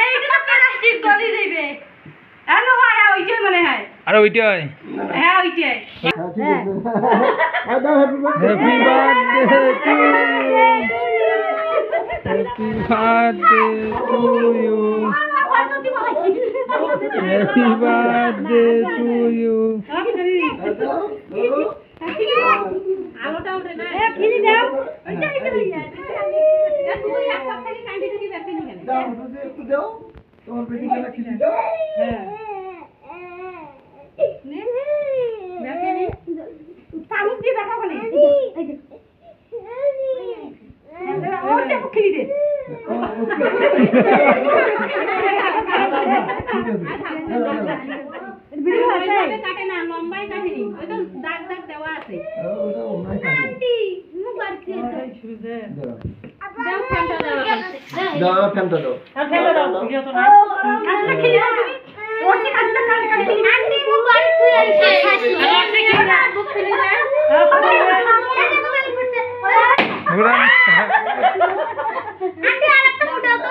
এইটা প্লাস্টিক গলি যাবে আনো হয় ওইটাই মনে হয় আর ওইটাই হ্যাঁ ওইটাই happy birthday to you happy birthday to you আলোটা ওঠে না এ ফিরি দাও ওইটা এটা লইয়া এ তুই এক কাপ খালি কাঁদি থেকে ব্যাপি নিয়ে গেল দাও দুধে একটু দাও তোমার পেটে গেলে খিচি দাও হ্যাঁ নে ব্যাপি নি চামচ দিয়ে ব্যাপা বলে এই যে ওটা মুখি দে ভিডিও আছে কাটে না লম্বাই কাটেনি ওই তো দাগ দাগ দেওয়া আছে ওটা ওনাই খাবে আন্টি মুখ বাড়ছে শুরু দে দাও ফ্যানটা দাও দাও ফ্যানটা দাও ফ্যানটা দাও ভিডিও তো না আচ্ছা খেলি দাও তুমি ওরতে কাটতে কাটতে কাটতে আন্টি মুখ বাড়ছে আইছে ওরতে খেলি দাও মুখ খেলি দাও আন্টি আরেকটা ফুটাও তো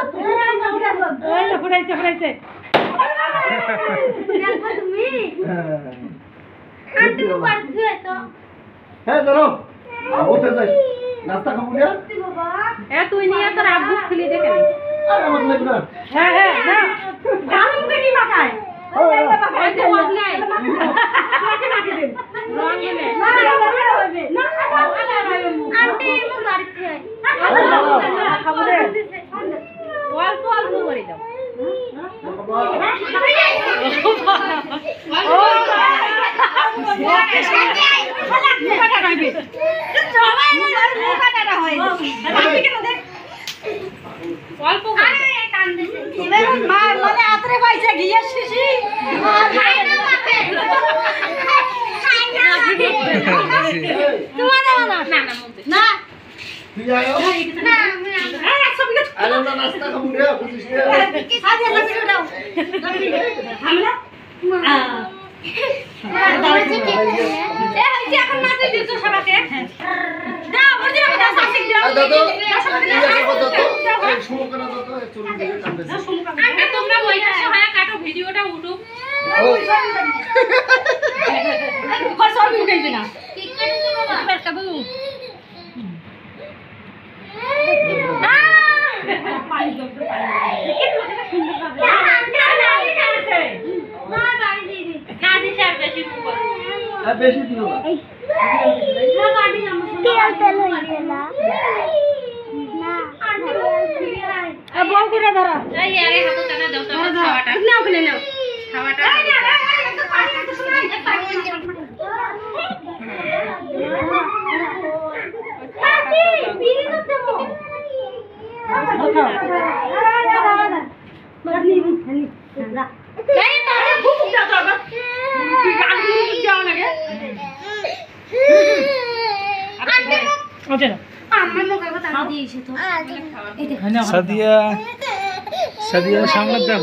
ওই না ফুটাইছে ফুটাইছে দেখো তুমি আন্টি মুখ বাড়ছে তো হ্যাঁ ধরো ওতে যাই নাস্তা খাবো না এ তুই নিয়ে তোর আব্বু খেলি দে কেন আরে আমার লাগবে না হ্যাঁ হ্যাঁ না গাল মুখে কি মাখায় ওই যে ওয়াক নাই মাকে মাকে দেন রং গেলে না আন্টি মু বাড়িতে খাবো রে অল্প অল্প করে দাও অল্প মানে আতরে পাইছে ঘিয়ে শিশি তোমার না না তুই আয়ো না আরে আমরা নাস্তা খাবো না বুঝিস না আগে সবজি দাও আমরা এখন মাছ দিছো সবাইকে দাও ভর্তি রাখো দাও সাসিক দাও দাদা শুরু করে দাও তো চলুন দিকে কাটবে আন্টি তোমরা ওইটা সহায় কাটো ভিডিওটা উঠুক কই সব উঠাইবে না ঠিক করে তো বাবা বেরকা বউ পানি জল তো পানি কি মজা সুন্দর পাবে মা বাড়ি দিয়ে দি কাজে চার বেশি মুখ আর বেশি দিও না মা বাড়ি নাম তেল হইছে না না আন্টি এ বউ করে ধরো এই আরে হাত টানা দাও তো খাওয়াটা নাও ওখানে নাও খাওয়াটা পাতি বিড়ি তো দেবো সাদিয়া সাদিয়া সামনে দাও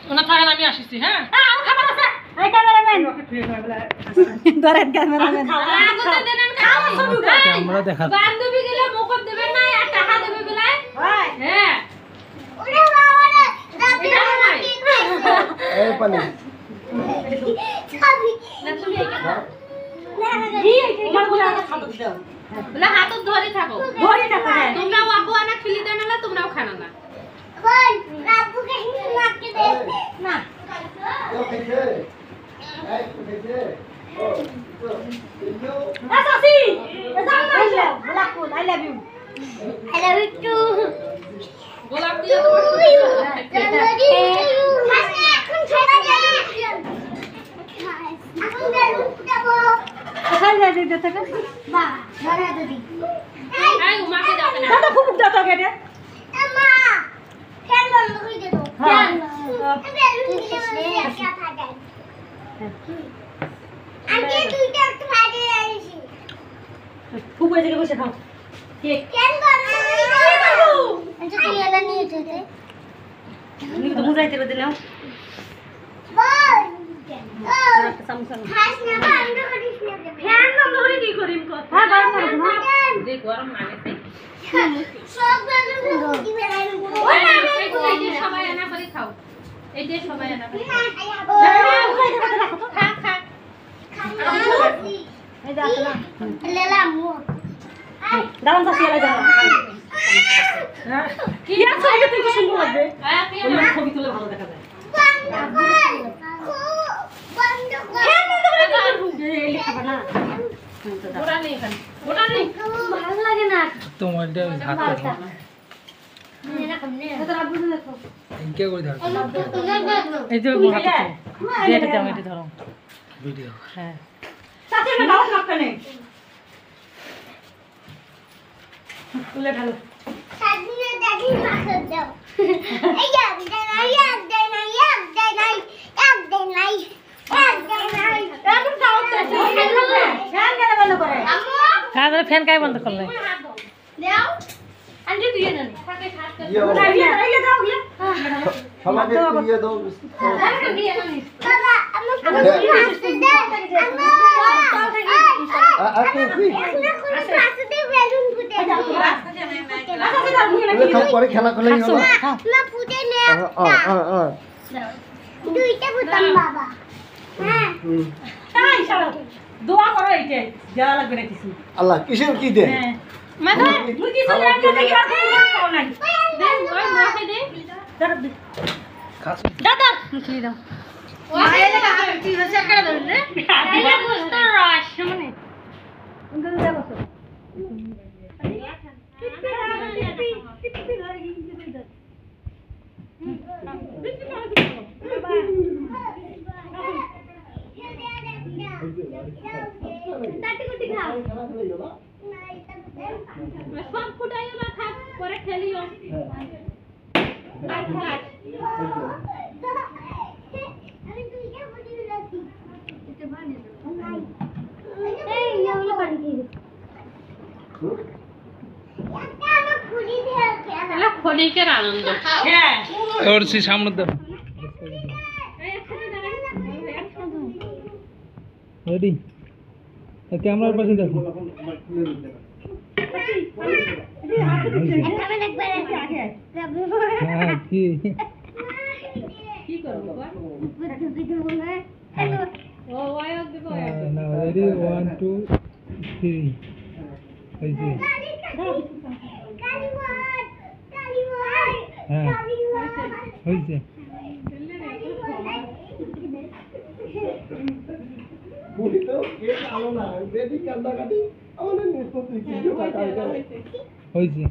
ওনা থাকেন আমি আসিছি হ্যাঁ খাবার আছে এই ক্যামেরাম্যান ধরেন ক্যামেরাম্যান খাওয়া শুরু কর ক্যামেরা দেখা বান্ধবী গেলে মুখত দেবেন না আর টাকা দেবে বেলায় হ্যাঁ ওরে বাবা রে এই পানি ছাবি না তুমি এই কথা বলে হাতত ধরে থাকো তোমরাও আবু আনা খিলি দেন না তোমরাও খানা না বল আবুকে হিন্দু মাকে দে না ও খেছে এই খেছে ও সাসি যাও না গোলাপ ফুল আই লাভ ইউ টু গোলাপ দিয়ে তোমার হাসি এখন ছেড়ে দে এখন গেল যাবো কোথায় যাই দিতে থেকে মা ধরে দিদি এই উমাকে দাও না দাদা খুব দাও তো কেটে মা ফ্যান বন্ধ করে দে তো ফ্যান আন্টি দুইটা একটু বাইরে আইছি খুব হয়ে গেছে বসে খাও কেক কেন বন্ধ করে দাও আচ্ছা তুই এলা নিয়ে যেতে তুমি তো বুঝাইতে বদে নাও বল ফ্যান বন্ধ করে কি করিম কথা হ্যাঁ গরম লাগে যে গরম লাগে এইটাই সবাই আনা করে। দাঁড়ান চাষি এলাই যাবো কি আছে এটা তুই সুন্দর লাগবে ছবি তুলে ভালো দেখা যায় ওরা নেই এখানে, ওরা নেই। ভালো লাগে না তোমার হাত ইনকে করে ধর এই যে এটা দাও এটা ধরো ভিডিও হ্যাঁ চাচি না দাও না কেন তুলে ঢালো সাদিনা দাদি মাখা দাও এই এক দেন নাই এক দেন নাই এক দেন নাই এক দেন নাই এক দেন নাই এখন খাও তো ফ্যান কেন বন্ধ করে আম্মু হ্যাঁ তাহলে ফ্যান কাই বন্ধ করলে দাও আন্টি তুই এনে নে। থাকে খাট করে। ইয়ে বাবা, এই দাও গিয়া সবাইকে একটু ইয়ে দাও। থাকে দিয়ে এনে নিস। বাবা আম্মু খাবে পাঁচটা দে আম্মু আপনি কি এখনো কোনো পাঁচটা দে বেলুন ফুটে আচ্ছা দাও নিয়ে বলে খাও পরে খেলা করলে খাচ্ছো হবে খাও না ফুটে নে দুইটা ফুটাম বাবা হ্যাঁ তাই শালা দোয়া করো এইটা দেওয়া লাগবে না কিছু আল্লাহ কিসের কি দে হ্যাঁ মুই কি চলে আমি দেখি আর খাও নাই দে, ওই মুখে দে। দাদা খাস দাদা মুখলি দাও মায়ের কাছে তুই হচ্ছে একটা ধরে নে। এটা বুঝতো রস মানে উনকে দাও তো সব ফুটাইও না, থাক, পরে খেলিও। আর খাট। আমি দুইটা ফুটি দিলাছি এটা বানিয়ে দাও। এই এগুলো পানি দিয়ে একটা আমার ফুলি দিয়ে খেলা এগুলো ক্ষণিকের আনন্দ। হ্যাঁ ওর সে সামনে দাও রেডি ক্যামেরার পাশে দেখো আমি একবার আগে হ্যাঁ কি কি করবো বল? হ্যালো ও ওয়াইও দেবো না রেডি 1 2 3 হয়েছে কালীমাত কালীমাত হ্যাঁ কালীমাত হয়েছে বলি তো কে আলো না বেদি কান্দা কাটি আমাদের নিষ্পত্তি কি টাকা হয়েছে